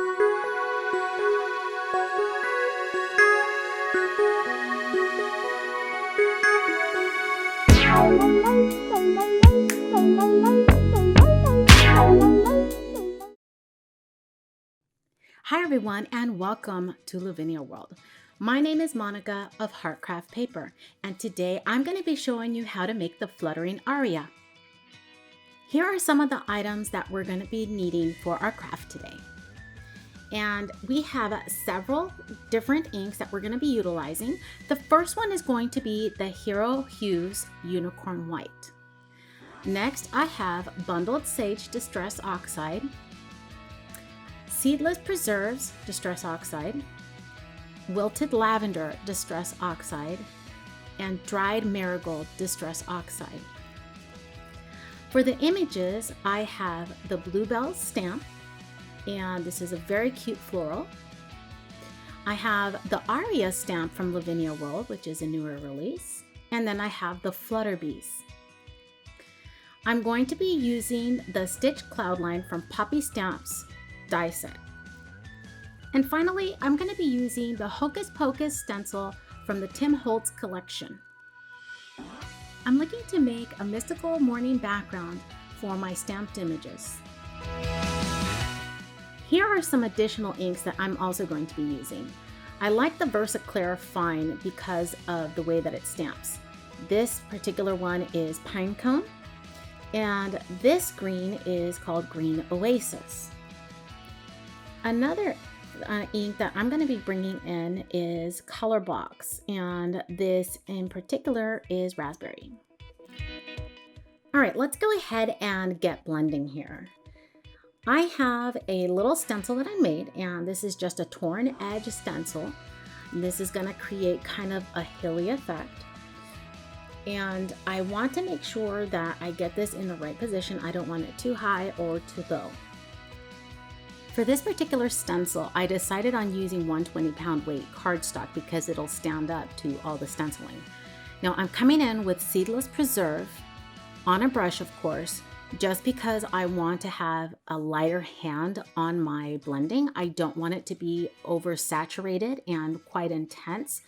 Hi everyone and welcome to Lavinia World. My name is Monica of Heartcraft Paper and today I'm going to be showing you how to make the Fluttering Aria. Here are some of the items that we're going to be needing for our craft today. And we have several different inks that we're going to be utilizing. The first one is going to be the Hero Hues Unicorn White. Next I have Bundled Sage Distress Oxide, Seedless Preserves Distress Oxide, Wilted Lavender Distress Oxide, and Dried Marigold Distress Oxide. For the images, I have the Bluebell stamp, and this is a very cute floral. I have the Aria stamp from Lavinia World, which is a newer release, and then I have the Flutter Bees. I'm going to be using the Stitch Cloudline from Poppy Stamps die set. And finally, I'm going to be using the Hocus Pocus stencil from the Tim Holtz collection. I'm looking to make a mystical morning background for my stamped images. Here are some additional inks that I'm also going to be using. I like the Versaclear Fine because of the way that it stamps. This particular one is Pinecone, and this green is called Green Oasis. Another ink that I'm going to be bringing in is Color Box, and this in particular is Raspberry. All right, let's go ahead and get blending here. I have a little stencil that I made, and this is just a torn edge stencil. This is going to create kind of a hilly effect. And I want to make sure that I get this in the right position. I don't want it too high or too low. For this particular stencil, I decided on using 120-pound weight cardstock because it'll stand up to all the stenciling. Now I'm coming in with Seedless Preserve on a brush, of course, just because I want to have a lighter hand on my blending. I don't want it to be oversaturated and quite intense,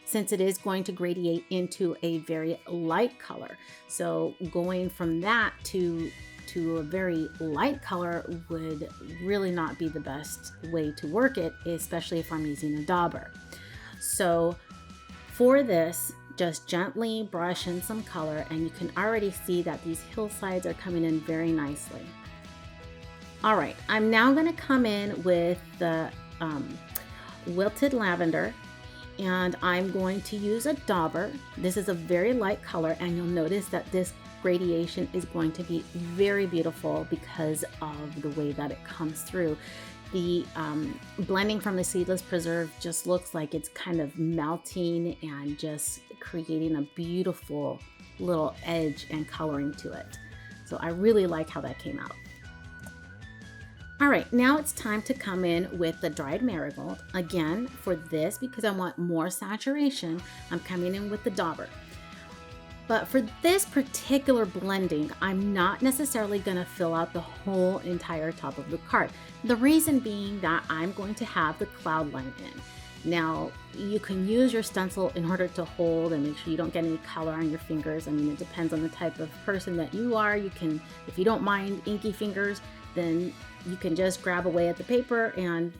since it is going to gradiate into a very light color. So going from that to a very light color would really not be the best way to work it, especially if I'm using a dauber. So for this, just gently brush in some color, and you can already see that these hillsides are coming in very nicely. All right, I'm now going to come in with the Wilted Lavender, and I'm going to use a dauber. This is a very light color, and you'll notice that this gradation is going to be very beautiful because of the way that it comes through. The blending from the Seedless Preserve just looks like it's kind of melting and just creating a beautiful little edge and coloring to it. So I really like how that came out. All right, now it's time to come in with the Dried Marigold. Again, for this, because I want more saturation, I'm coming in with the dauber. But for this particular blending, I'm not necessarily going to fill out the whole entire top of the card. The reason being that I'm going to have the cloud line in. Now, you can use your stencil in order to hold and make sure you don't get any color on your fingers. I mean, it depends on the type of person that you are. You can, if you don't mind inky fingers, then you can just grab away at the paper and,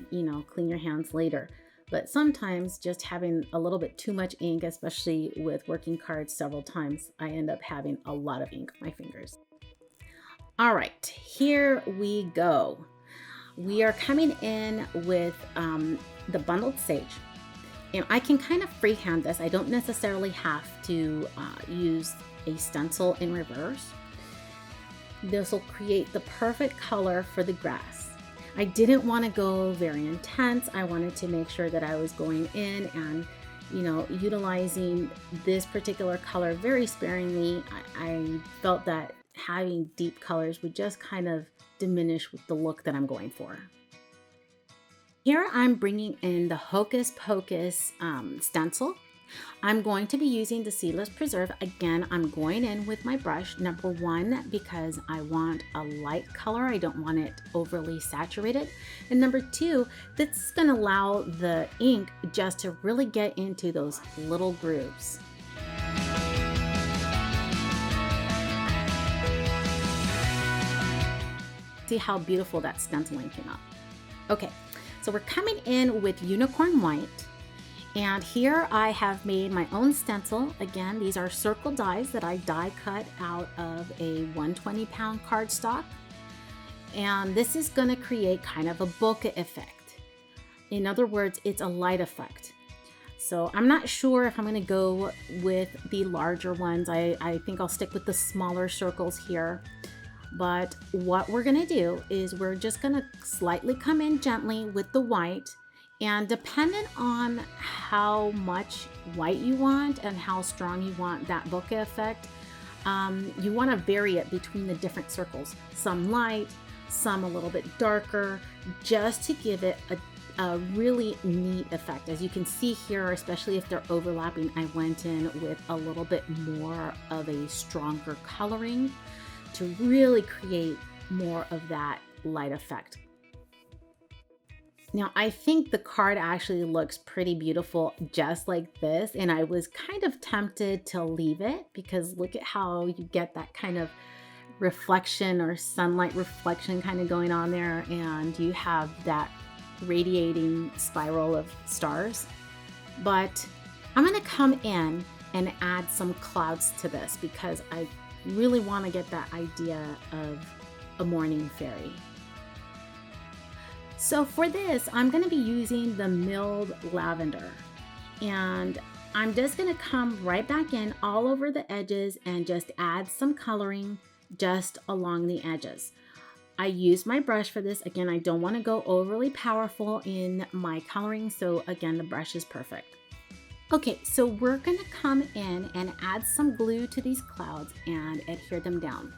clean your hands later. But sometimes just having a little bit too much ink, especially with working cards several times, I end up having a lot of ink on my fingers. All right, here we go. We are coming in with the Bundled Sage. And I can kind of freehand this. I don't necessarily have to use a stencil in reverse. This will create the perfect color for the grass. I didn't want to go very intense. I wanted to make sure that I was going in and, utilizing this particular color very sparingly. I felt that having deep colors would just kind of diminish the look that I'm going for. Here I'm bringing in the Hocus Pocus stencil, I'm going to be using the Seedless Preserve. Again, I'm going in with my brush. Number one, because I want a light color. I don't want it overly saturated. And number two, this is going to allow the ink just to really get into those little grooves. See how beautiful that stenciling came out. Okay, so we're coming in with Unicorn White. And here I have made my own stencil. Again, these are circle dies that I die cut out of a 120-pound cardstock. And this is going to create kind of a bokeh effect. In other words, it's a light effect. So I'm not sure if I'm going to go with the larger ones. I think I'll stick with the smaller circles here. But what we're going to do is we're just going to slightly come in gently with the white. And dependent on how much white you want and how strong you want that bokeh effect, you want to vary it between the different circles. Some light, some a little bit darker, just to give it a really neat effect. As you can see here, especially if they're overlapping, I went in with a little bit more of a stronger coloring to really create more of that light effect. Now, I think the card actually looks pretty beautiful just like this, and I was kind of tempted to leave it because look at how you get that kind of reflection or sunlight reflection kind of going on there, and you have that radiating spiral of stars. But I'm going to come in and add some clouds to this because I really want to get that idea of a morning fairy. So for this, I'm going to be using the milled lavender, and I'm just going to come right back in all over the edges and just add some coloring just along the edges. I use my brush for this. Again, I don't want to go overly powerful in my coloring, so again, the brush is perfect. Okay, so we're going to come in and add some glue to these clouds and adhere them down.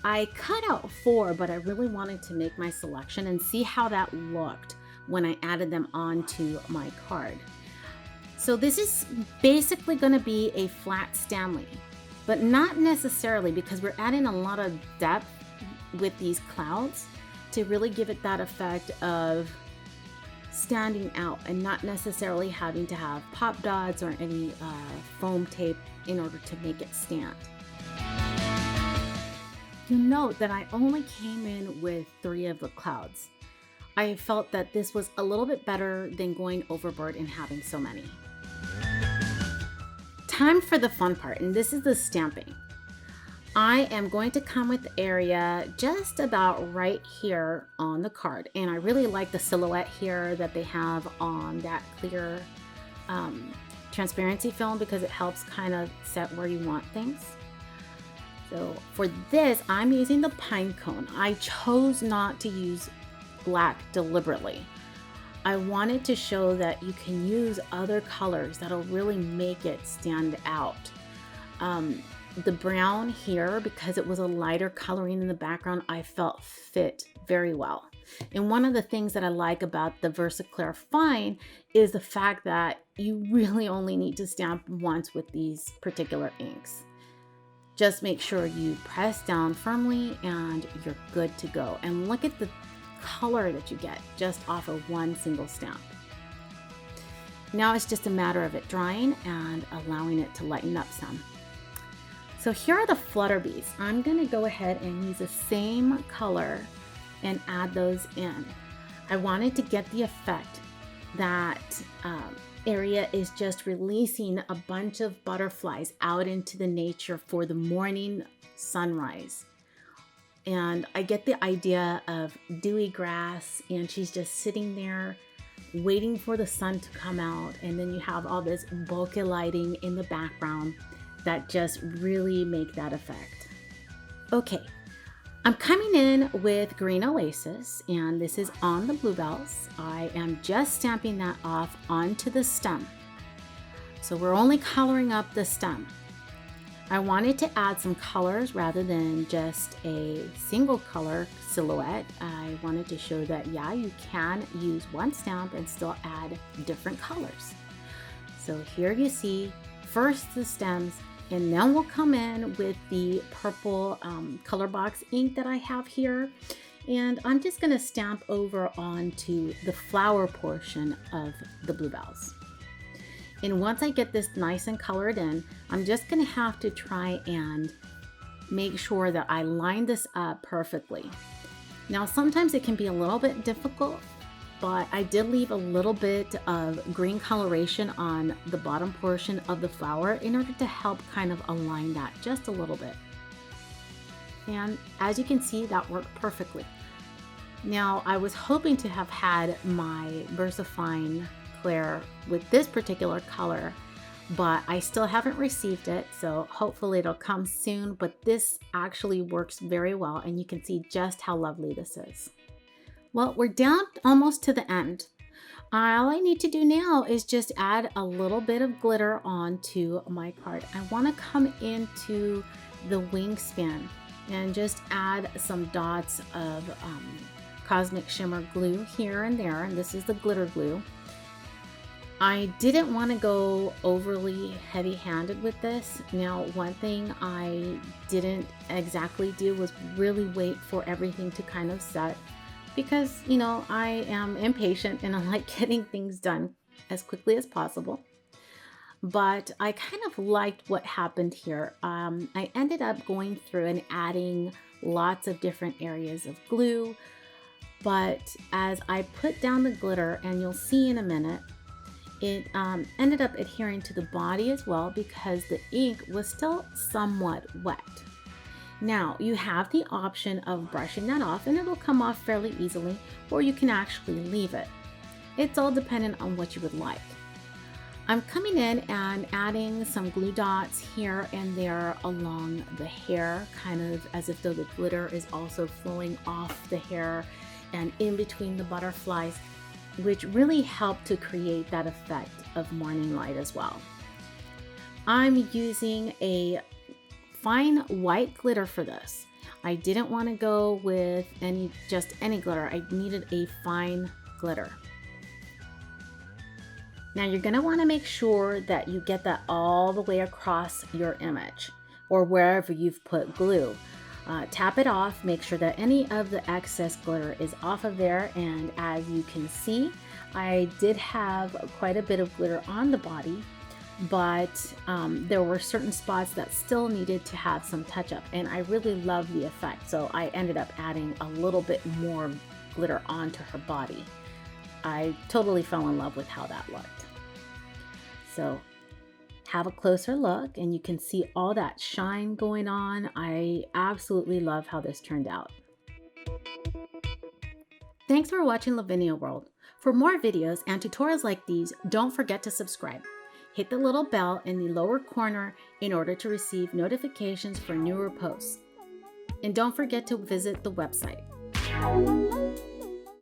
I cut out 4, but I really wanted to make my selection and see how that looked when I added them onto my card. So this is basically going to be a flat Stanley, but not necessarily, because we're adding a lot of depth with these clouds to really give it that effect of standing out and not necessarily having to have pop dots or any foam tape in order to make it stand. You'll note that I only came in with 3 of the clouds. I felt that this was a little bit better than going overboard and having so many. Time for the fun part, and this is the stamping. I am going to come with the area just about right here on the card, and I really like the silhouette here that they have on that clear transparency film because it helps kind of set where you want things. So for this, I'm using the pine cone. I chose not to use black deliberately. I wanted to show that you can use other colors that'll really make it stand out. The brown here, because it was a lighter coloring in the background, I felt fit very well. And one of the things that I like about the Versaclear Fine is the fact that you really only need to stamp once with these particular inks. Just make sure you press down firmly and you're good to go. And look at the color that you get just off of one single stamp. Now it's just a matter of it drying and allowing it to lighten up some. So here are the flutter bees. I'm going to go ahead and use the same color and add those in. I wanted to get the effect that Aria is just releasing a bunch of butterflies out into the nature for the morning sunrise. And I get the idea of dewy grass, and she's just sitting there waiting for the sun to come out. And then you have all this bokeh lighting in the background that just really make that effect. Okay, I'm coming in with Green Oasis, and this is on the bluebells. I am just stamping that off onto the stem. So we're only coloring up the stem. I wanted to add some colors rather than just a single color silhouette. I wanted to show that, yeah, you can use one stamp and still add different colors. So here you see first the stems, and then we'll come in with the purple color box ink that I have here. And I'm just going to stamp over onto the flower portion of the bluebells. And once I get this nice and colored in, I'm just going to have to try and make sure that I line this up perfectly. Now, sometimes it can be a little bit difficult, but I did leave a little bit of green coloration on the bottom portion of the flower in order to help kind of align that just a little bit. And as you can see, that worked perfectly. Now, I was hoping to have had my VersaFine Clair with this particular color, but I still haven't received it, so hopefully it'll come soon. But this actually works very well, and you can see just how lovely this is. Well, we're down almost to the end. All I need to do now is just add a little bit of glitter onto my card. I want to come into the wingspan and just add some dots of Cosmic Shimmer glue here and there, and this is the glitter glue. I didn't want to go overly heavy-handed with this. Now, one thing I didn't exactly do was really wait for everything to kind of set, because, you know, I am impatient and I like getting things done as quickly as possible. But I kind of liked what happened here. I ended up going through and adding lots of different areas of glue, but as I put down the glitter, and you'll see in a minute, it ended up adhering to the body as well because the ink was still somewhat wet. Now, you have the option of brushing that off and it'll come off fairly easily, or you can actually leave it. It's all dependent on what you would like. I'm coming in and adding some glue dots here and there along the hair, kind of as if though the glitter is also flowing off the hair and in between the butterflies, which really help to create that effect of morning light as well. I'm using a fine white glitter for this. I didn't want to go with just any glitter. I needed a fine glitter. Now you're going to want to make sure that you get that all the way across your image or wherever you've put glue. Tap it off, make sure that any of the excess glitter is off of there, and as you can see, I did have quite a bit of glitter on the body, but there were certain spots that still needed to have some touch up, and I really love the effect, so I ended up adding a little bit more glitter onto her body. I totally fell in love with how that looked. So have a closer look and you can see all that shine going on. I absolutely love how this turned out. Thanks for watching Lavinia World. For more videos and tutorials like these, don't forget to subscribe. Hit the little bell in the lower corner in order to receive notifications for newer posts. And don't forget to visit the website.